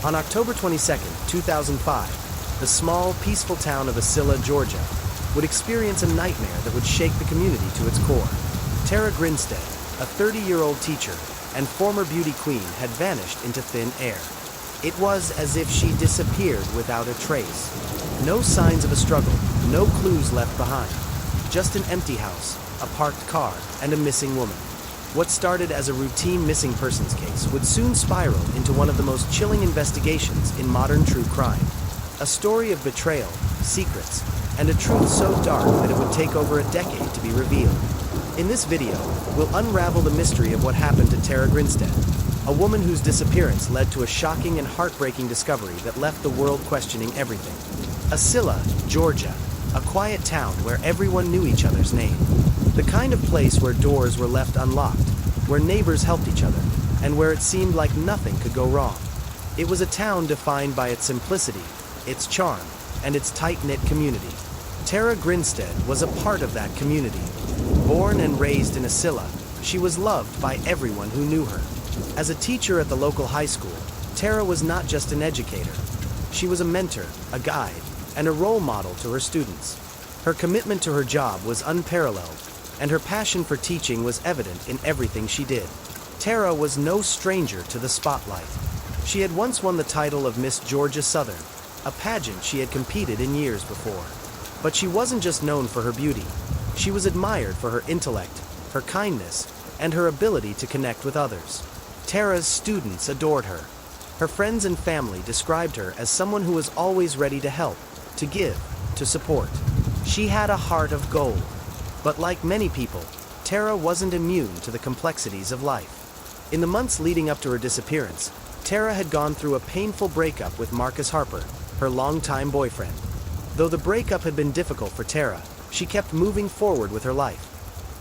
On October 22, 2005, the small, peaceful town of Usilla, Georgia, would experience a nightmare that would shake the community to its core. Tara Grinstead, a 30-year-old teacher and former beauty queen, had vanished into thin air. It was as if she disappeared without a trace. No signs of a struggle, no clues left behind. Just an empty house, a parked car, and a missing woman. What started as a routine missing persons case would soon spiral into one of the most chilling investigations in modern true crime. A story of betrayal, secrets, and a truth so dark that it would take over a decade to be revealed. In this video, we'll unravel the mystery of what happened to Tara Grinstead, a woman whose disappearance led to a shocking and heartbreaking discovery that left the world questioning everything. Usilla, Georgia, a quiet town where everyone knew each other's name. The kind of place where doors were left unlocked, where neighbors helped each other, and where it seemed like nothing could go wrong. It was a town defined by its simplicity, its charm, and its tight-knit community. Tara Grinstead was a part of that community. Born and raised in Usilla, she was loved by everyone who knew her. As a teacher at the local high school, Tara was not just an educator. She was a mentor, a guide, and a role model to her students. Her commitment to her job was unparalleled, and her passion for teaching was evident in everything she did. Tara was no stranger to the spotlight. She had once won the title of Miss Georgia Southern, a pageant she had competed in years before. But she wasn't just known for her beauty. She was admired for her intellect, her kindness, and her ability to connect with others. Tara's students adored her. Her friends and family described her as someone who was always ready to help, to give, to support. She had a heart of gold. But like many people, Tara wasn't immune to the complexities of life. In the months leading up to her disappearance, Tara had gone through a painful breakup with Marcus Harper, her longtime boyfriend. Though the breakup had been difficult for Tara, she kept moving forward with her life,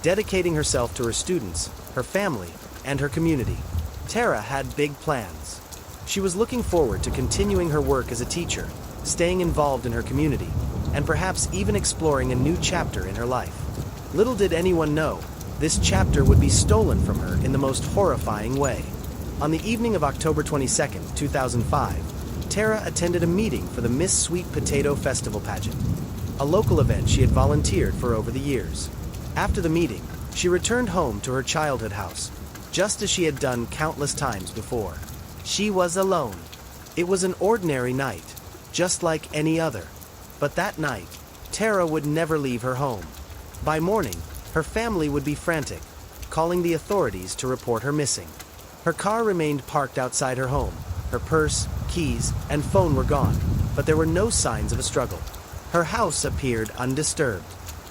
dedicating herself to her students, her family, and her community. Tara had big plans. She was looking forward to continuing her work as a teacher, staying involved in her community, and perhaps even exploring a new chapter in her life. Little did anyone know, this chapter would be stolen from her in the most horrifying way. On the evening of October 22, 2005, Tara attended a meeting for the Miss Sweet Potato Festival pageant, a local event she had volunteered for over the years. After the meeting, she returned home to her childhood house, just as she had done countless times before. She was alone. It was an ordinary night, just like any other. But that night, Tara would never leave her home. By morning, her family would be frantic, calling the authorities to report her missing. Her car remained parked outside her home. Her purse, keys, and phone were gone, but there were no signs of a struggle. Her house appeared undisturbed.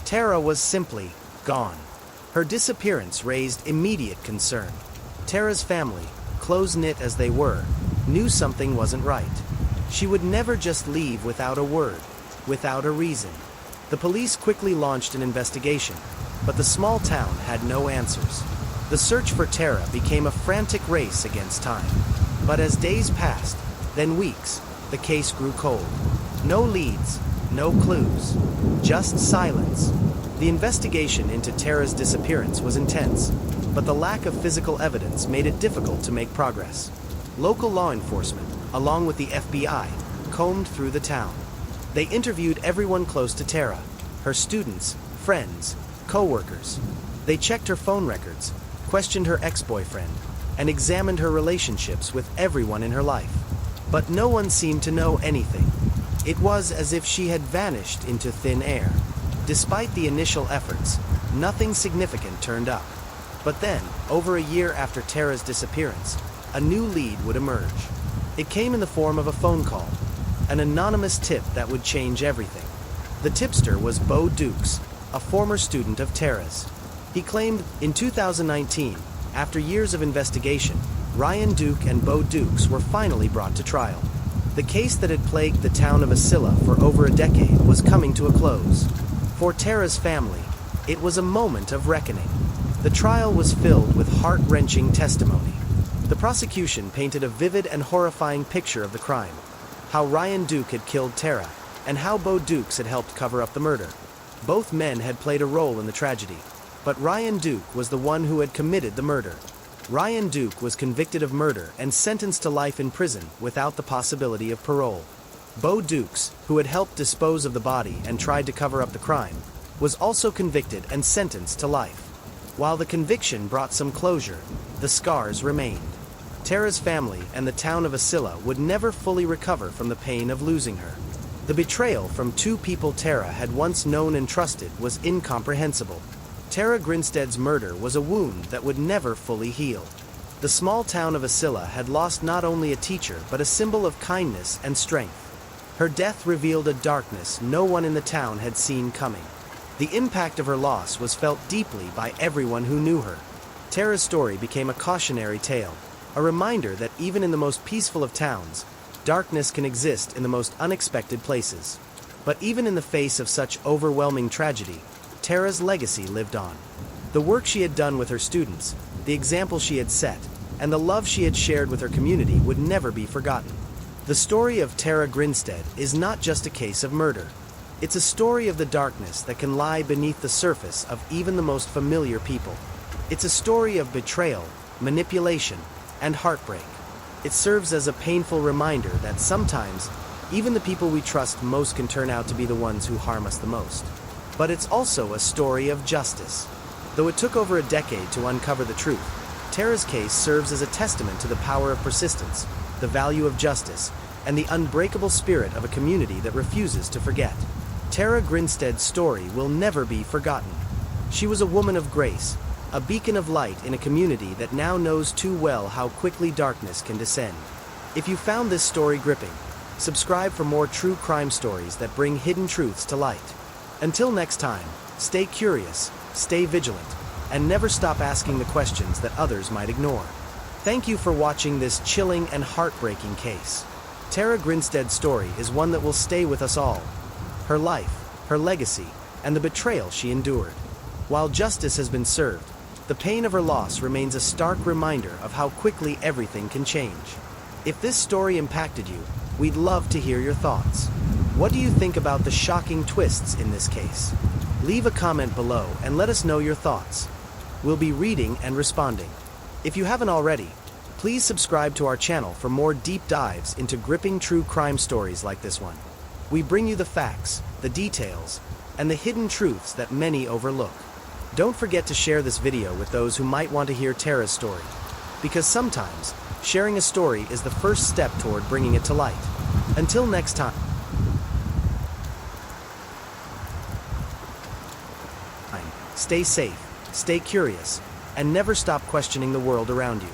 Tara was simply gone. Her disappearance raised immediate concern. Tara's family, close-knit as they were, knew something wasn't right. She would never just leave without a word, without a reason. The police quickly launched an investigation, but the small town had no answers. The search for Tara became a frantic race against time. But as days passed, then weeks, the case grew cold. No leads, no clues, just silence. The investigation into Tara's disappearance was intense, but the lack of physical evidence made it difficult to make progress. Local law enforcement, along with the FBI, combed through the town. They interviewed everyone close to Tara, her students, friends, co-workers. They checked her phone records, questioned her ex-boyfriend, and examined her relationships with everyone in her life. But no one seemed to know anything. It was as if she had vanished into thin air. Despite the initial efforts, nothing significant turned up. But then, over a year after Tara's disappearance, a new lead would emerge. It came in the form of a phone call, an anonymous tip that would change everything. The tipster was Bo Dukes, a former student of Tara's. He claimed in 2019, after years of investigation, Ryan Duke and Bo Dukes were finally brought to trial. The case that had plagued the town of Usilla for over a decade was coming to a close. For Tara's family, it was a moment of reckoning. The trial was filled with heart-wrenching testimony. The prosecution painted a vivid and horrifying picture of the crime, how Ryan Duke had killed Tara, and how Bo Dukes had helped cover up the murder. Both men had played a role in the tragedy, but Ryan Duke was the one who had committed the murder. Ryan Duke was convicted of murder and sentenced to life in prison without the possibility of parole. Bo Dukes, who had helped dispose of the body and tried to cover up the crime, was also convicted and sentenced to life. While the conviction brought some closure, the scars remained. Tara's family and the town of Asilla would never fully recover from the pain of losing her. The betrayal from two people Tara had once known and trusted was incomprehensible. Tara Grinstead's murder was a wound that would never fully heal. The small town of Asilla had lost not only a teacher but a symbol of kindness and strength. Her death revealed a darkness no one in the town had seen coming. The impact of her loss was felt deeply by everyone who knew her. Tara's story became a cautionary tale, a reminder that even in the most peaceful of towns, darkness can exist in the most unexpected places. But even in the face of such overwhelming tragedy, Tara's legacy lived on. The work she had done with her students, the example she had set, and the love she had shared with her community would never be forgotten. The story of Tara Grinstead is not just a case of murder. It's a story of the darkness that can lie beneath the surface of even the most familiar people. It's a story of betrayal, manipulation, and heartbreak. It serves as a painful reminder that sometimes, even the people we trust most can turn out to be the ones who harm us the most. But it's also a story of justice. Though it took over a decade to uncover the truth, Tara's case serves as a testament to the power of persistence, the value of justice, and the unbreakable spirit of a community that refuses to forget. Tara Grinstead's story will never be forgotten. She was a woman of grace, a beacon of light in a community that now knows too well how quickly darkness can descend. If you found this story gripping, subscribe for more true crime stories that bring hidden truths to light. Until next time, stay curious, stay vigilant, and never stop asking the questions that others might ignore. Thank you for watching this chilling and heartbreaking case. Tara Grinstead's story is one that will stay with us all. Her life, her legacy, and the betrayal she endured. While justice has been served, the pain of her loss remains a stark reminder of how quickly everything can change. If this story impacted you, we'd love to hear your thoughts. What do you think about the shocking twists in this case? Leave a comment below and let us know your thoughts. We'll be reading and responding. If you haven't already, please subscribe to our channel for more deep dives into gripping true crime stories like this one. We bring you the facts, the details, and the hidden truths that many overlook. Don't forget to share this video with those who might want to hear Tara's story, because sometimes, sharing a story is the first step toward bringing it to light. Until next time, stay safe, stay curious, and never stop questioning the world around you.